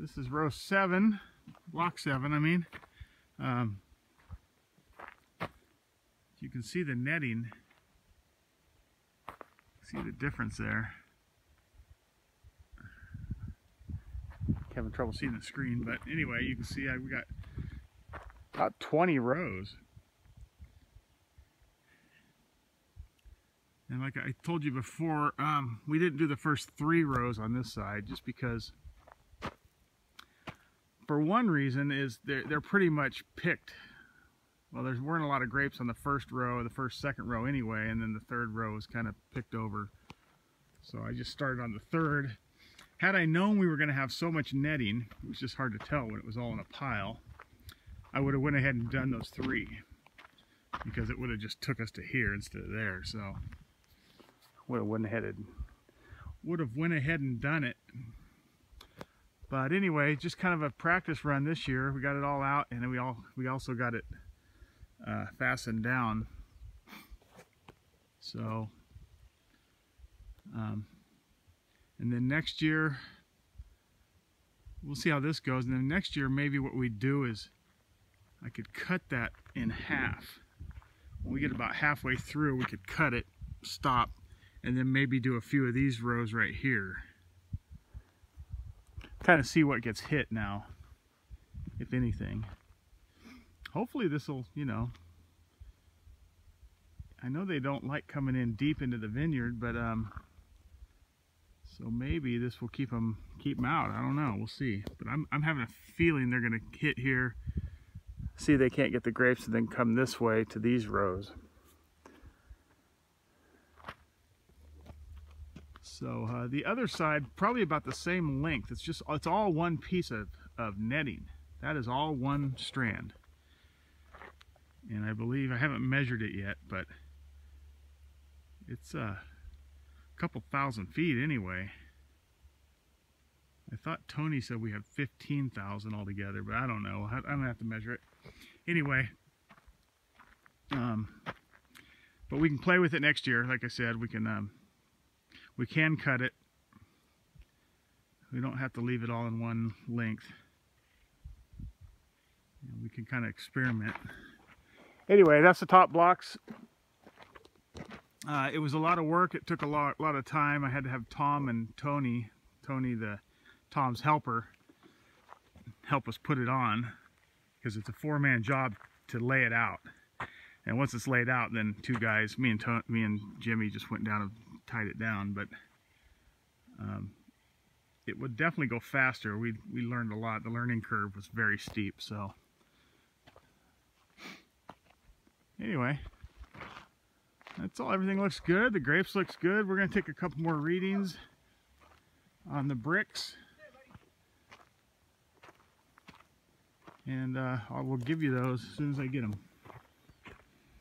This is row 7, block 7, I mean. You can see the netting. See the difference there. Having trouble seeing the screen, but anyway, you can see we got about 20 rows. And like I told you before, we didn't do the first 3 rows on this side just because, for one reason, is they're pretty much picked. Well, there weren't a lot of grapes on the first row, the second row anyway, and then the third row was kind of picked over. So I just started on the third. Had I known we were going to have so much netting, it was just hard to tell when it was all in a pile, I would have went ahead and done those 3, because it would have just took us to here instead of there. So would have went ahead and done it. But anyway, just kind of a practice run this year. We got it all out, and then we also got it fastened down. So and then next year we'll see how this goes, and then next year maybe what we do is I could cut that in half. When we get about halfway through, we could cut it, stop, and then maybe do a few of these rows right here. Kind of see what gets hit now, if anything. Hopefully this will, you know, I know they don't like coming in deep into the vineyard, but so maybe this will keep them out. I don't know, we'll see. But I'm having a feeling they're gonna hit here, see they can't get the grapes, and then come this way to these rows. So the other side, probably about the same length. It's all one piece of netting. That is all one strand. And I believe, I haven't measured it yet, but it's a couple thousand feet anyway. I thought Tony said we have 15,000 altogether, but I don't know. I don't have to measure it. Anyway, but we can play with it next year. Like I said, we can cut it. We don't have to leave it all in one length. We can kind of experiment. Anyway, that's the top blocks. It was a lot of work. It took a lot of time. I had to have Tom and Tony, Tom's helper, help us put it on, because it's a 4-man job to lay it out. And once it's laid out, then 2 guys, me and Jimmy, just went down and tied it down. But it would definitely go faster. We learned a lot. The learning curve was very steep. So anyway, that's all. Everything looks good. The grapes looks good. We're going to take a couple more readings on the bricks, and I will give you those as soon as I get them.